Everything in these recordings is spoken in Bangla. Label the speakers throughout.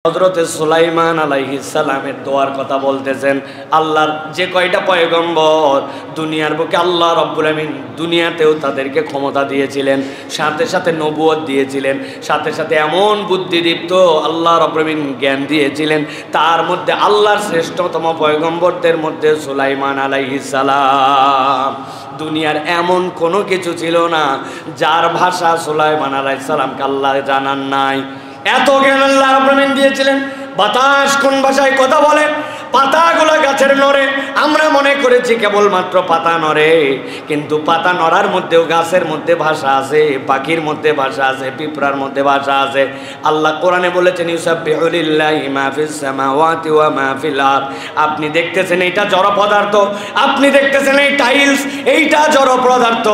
Speaker 1: হযরতে সুলাইমান আলাইহিস সালামের দোয়ার কথা বলতেছেন। আল্লাহর যে কয়টা পয়গম্বর দুনিয়ার বুকে আল্লাহ রাব্বুল আমিন দুনিয়াতেও তাদেরকে ক্ষমতা দিয়েছিলেন, সাথে সাথে নবুয়ত দিয়েছিলেন, সাথে সাথে এমন বুদ্ধিদীপ্ত আল্লাহ রাব্বুল আমিন জ্ঞান দিয়েছিলেন। তার মধ্যে আল্লাহর শ্রেষ্ঠতম পয়গম্বরদের মধ্যে সুলাইমান আলাইহিস সালাম। দুনিয়ার এমন কোনো কিছু ছিল না যার ভাষা সুলাইমান আলাইহিস সালামকে আল্লাহ জানান নাই। এত জ্ঞান আল্লাহ রাব্বুল আমিন দিয়েছিলেন। বাতাস কোন ভাষায় কথা বলে, পাতাগুলো গাছের নড়ে, আমরা মনে করেছি কেবলমাত্র পাতা নড়ে, কিন্তু পাতা নড়ার মধ্যেও গাছের মধ্যে ভাষা আছে, পাখির মধ্যে ভাষা আছে, পিঁপড়ার মধ্যে ভাষা আছে। আল্লাহ কোরআনে বলেছেন ইউসাব্বিহু লিল্লাহি মা ফিস সামাওয়াতি ওয়া মা ফিল আরদ। আপনি দেখতেছেন এইটা জড় পদার্থ, আপনি দেখতেছেন এই টাইলস, এইটা জড় পদার্থ,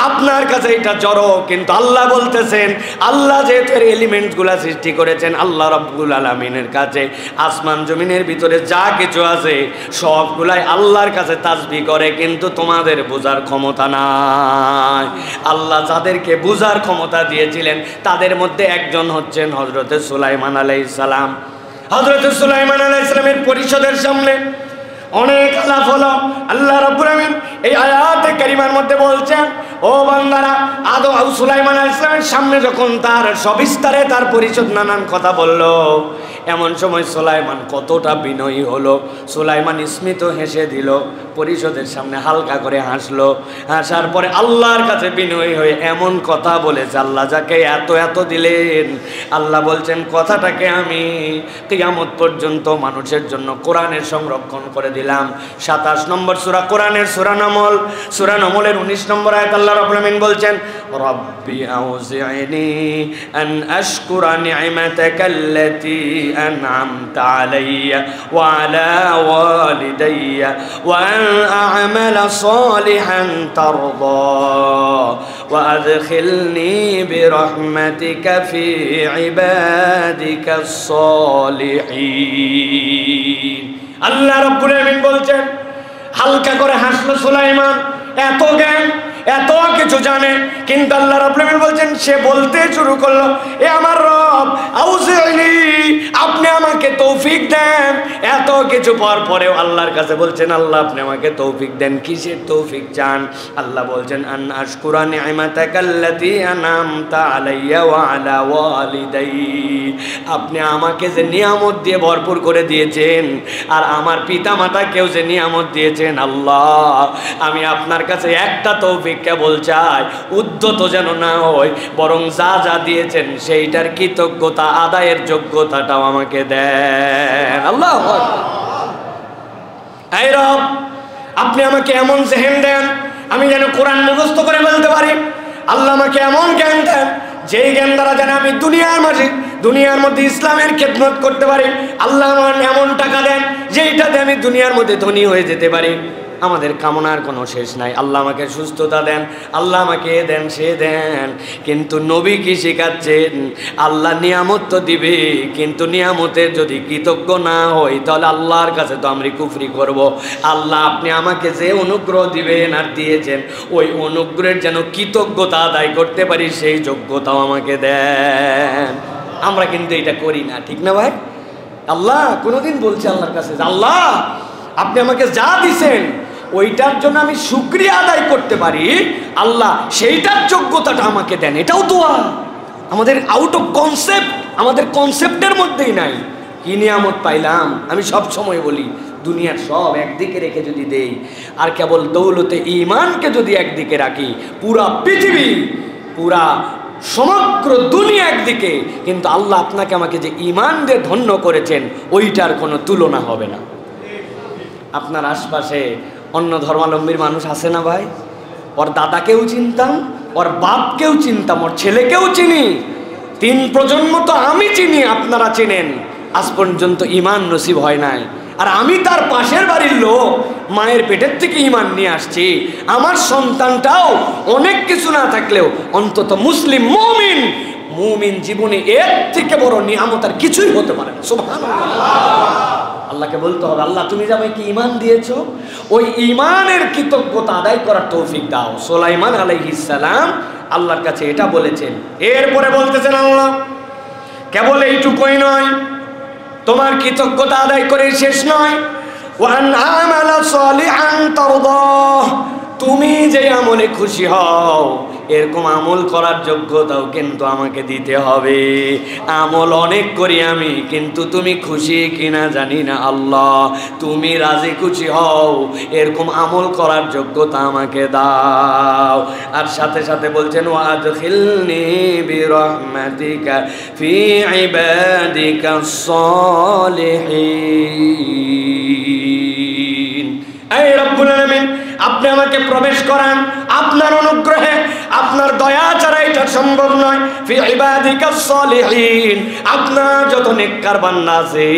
Speaker 1: আপনার কাছে এটা জড়, কিন্তু আল্লাহ বলতেছেন আল্লাহ যেহেতু এর এলিমেন্টসগুলো সৃষ্টি করেছেন, আল্লাহ রাব্বুল আলামিনের কাছে আসমান জমিনের ভিতরে যা কিছু আছে সবগুলাই আল্লাহর কাছে তাসবিহ করে, কিন্তু তোমাদের বোঝার ক্ষমতা নাই। আল্লাহ যাদেরকে বোঝার ক্ষমতা দিয়েছিলেন তাদের মধ্যে একজন হচ্ছেন হযরতে সুলাইমান আলাইহিস সালাম। হযরতে সুলাইমান আলাইহিস সালামের পরিষদের সামনে অনেক আলাপ হলো। আল্লাহ রাব্বুল আমিন এই আয়াতে কারিমার মধ্যে বলছেন, ও বান্দারা, সুলাইমান আলাইহিস সালামের সামনে যখন তার সবিস্তারে তার পরিষদ নানান কথা বলল, এমন সময় সুলাইমান কতটা বিনয়ী হলো। সুলাইমান স্মিত হেসে দিল, পরিষদের সামনে হালকা করে হাসলো। হাসার পরে আল্লাহর কাছে বিনয়ী হয়ে এমন কথা বলেছে, আল্লাহ যাকে এত এত দিলেন, আল্লাহ বলছেন কথাটাকে আমি কিয়ামত পর্যন্ত মানুষের জন্য কোরআনের সংরক্ষণ করে দিলাম। 27 নম্বর সূরা কোরআনের সূরা নমলের 19 নম্বর আয়াত আল্লাহ রাব্বুল আমিন বলছেন, রব্বি আউজি'নি আন আশকুরা নি'মাতাকাল্লাতী আন'আমতা আলাইয়া ওয়া আলা ওয়ালিদাইয়া ওয়া আন আ'মালা সালিহান তারদা ওয়া আদখিলনি বিরহমাতিকা ফি ইবাদিকাস সালিহিন। আল্লাহ রাব্বুল আমিন বলছেন, হালকা করে হাসলো সুলাইমান, এত জ্ঞান, এত কিছু জানে, কিন্তু আল্লাহ রাব্বুল আমিন বলছেন, সে বলতে শুরু করলো, এ আমার রব আউজি'নি, আপনি আমাকে তৌফিক দেন। এত কিছু পরেও আল্লাহর কাছে বলছেন, আল্লাহ আপনি আমাকে তৌফিক দেন। কিসের তৌফিক চান? আল্লাহ বলছেন, আন আশকুরা নি'মাতাকাল্লাতী আন'আমতা আলাইয়া ওয়া আলা ওয়ালিদাই, আপনি আমাকে যে নিয়ামত দিয়ে ভরপুর করে দিয়েছেন আর আমার পিতা মাতাকেও যে নিয়ামত দিয়েছেন, আল্লাহ আমি আপনার কাছে একটা তৌফিক কেবল চাই, উদ্ধত যেন না হয়, বরং যা যা দিয়েছেন সেইটার কৃতজ্ঞতা আদায়ের যোগ্যতাটাও আমাকে দেন। আল্লাহ এই রব, আপনি আমাকে এমন জেহেন দেন আমি যেন কোরআন মুখস্থ করে বলতে পারি। আল্লাহ আমাকে এমন জ্ঞান দেন যেই জ্ঞান দ্বারা যেন আমি দুনিয়ার মধ্যে ইসলামের খেদমত করতে পারি। আল্লাহ আমার এমন টাকা দেন যেইটাতে আমি দুনিয়ার মধ্যে ধনী হয়ে যেতে পারি। আমাদের কামনার কোনো শেষ নাই। আল্লাহ আমাকে সুস্থতা দেন, আল্লাহ আমাকে দেন, সে দেন। কিন্তু নবী কি শেখাচ্ছেন? আল্লাহ নিয়ামত তো দিবে, কিন্তু নিয়ামতের যদি কৃতজ্ঞ না হই তাহলে আল্লাহর কাছে তো আমরা কুফরি করব। আল্লাহ আপনি আমাকে যে অনুগ্রহ দিবেন আর দিয়েছেন, ওই অনুগ্রহের যেন কৃতজ্ঞতা আদায় করতে পারি, সেই যোগ্যতাও আমাকে দেন। আমরা কিন্তু এটা করি না, ঠিক না ভাই? আল্লাহ কোনোদিন বলছে আল্লাহর কাছে, আল্লাহ আপনি আমাকে যা দিছেন ওইটার জন্য আমি শুকরিয়া আদায় করতে পারি, আল্লাহ সেইটার যোগ্যতাটা আমাকে দেন। এটাও দোয়া। আমাদের আউট অফ কনসেপ্ট, আমাদের কনসেপ্টের মধ্যেই নাই। কি নিয়ামত পাইলাম, আমি সব সময় বলি দুনিয়ার সব একদিকে রেখে যদি দেই আর কেবল দৌলতে ঈমানকে যদি একদিকে রাখি, পুরা পৃথিবী, পুরা সমগ্র দুনিয়া একদিকে, কিন্তু আল্লাহ আপনাকে আমাকে যে ঈমান দিয়ে ধন্য করেছেন ওইটার কোনো তুলনা হবে না। আপনার আশপাশে অন্য ধর্মাবলম্বীর মানুষ আছে না ভাই? ওর দাদাকেও চিনতাম, ওর বাপকেও চিনতাম, ওর ছেলেকেও চিনি, 3 প্রজন্ম তো আমি চিনি, আপনারা চিনেন। আজ পর্যন্ত ঈমান নসিব হয় নাই। আর আমি তার পাশের বাড়ির লোক, মায়ের পেটের থেকে ঈমান নিয়ে আসছি। আমার সন্তানটাও অনেক কিছু না থাকলেও অন্তত মুসলিম মুমিন জীবনে এর থেকে বড় নিয়ামত আর কিছুই হতে পারে না। সুবহানাল্লাহ। আল্লাহকে বলতে হবে, আল্লাহ তুমি যে আমাকে ঈমান দিয়েছো, ওই ঈমানের কৃতজ্ঞতা আদায় করার তৌফিক দাও। সুলাইমান আলাইহিস সালাম আল্লাহর কাছে এটা বলেছেন। এরপরে বলতেছেন, আল্লাহ কেবল এইটুকুই নয়, তোমার কৃতজ্ঞতা আদায় করে শেষ নয়, ওয়ান আমালা সালিহান তারদাহ, তুমি যে আমলে খুশি হও এরকম আমল করার যোগ্যতাও কিন্তু আমাকে দিতে হবে। আমল অনেক করি আমি, কিন্তু তুমি খুশি কিনা জানি না আল্লাহ, তুমি রাজি খুশি হও এরকম আমল করার যোগ্যতা আমাকে দাও। আর সাথে সাথে বলছেন ওয়াদখিলনি বিরহমাতিকা ফি ইবাদিকাস সালিহিন। এই রব্বুল আলামিন, আপনি আমাকে প্রবেশ করান আপনার অনুগ্রহে, আপনার দয়া ছাড়া এটা সম্ভব নয়। ফি ইবাদিকাস সালিহিন, আপনার যত নেককার বান্দা আছে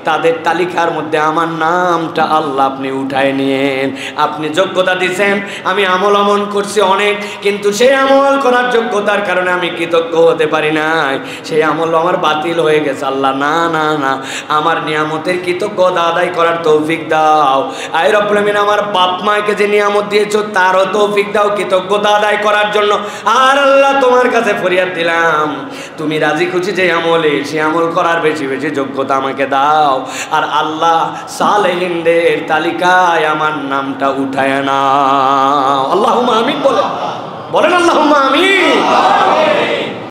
Speaker 1: তাদের তালিকার মধ্যে আমার নামটা আল্লাহ আপনি উঠায় নিয়েন। আপনি যোগ্যতা দিয়েছেন, আমি আমল আমল করছি অনেক, কিন্তু সেই আমল করার যোগ্যতার কারণে আমি কৃতজ্ঞ হতে পারি নাই, সেই আমল আমার বাতিল হয়ে গেছে। আল্লাহ না না না, আমার নিয়ামতের কৃতজ্ঞতা আদায় করার তৌফিক দাও। আয় রব্বুল আমিন, আমার বাপ মাকে যে নিয়ামত দিয়েছো তারও তৌফিক দাও কৃতজ্ঞতা আদায় করার জন্য। আর আল্লাহ তোমার কাছে ফরিয়াদ দিলাম, তুমি রাজি খুশি যে আমলে, সে আমল করার বেশি বেশি যোগ্যতা আমাকে দাও। আর আল্লাহ সালেহিনদের তালিকায় আমার নামটা উঠায় নাও। আল্লাহুম্মা আমিন বলেন, বলেন আল্লাহুম্মা আমিন।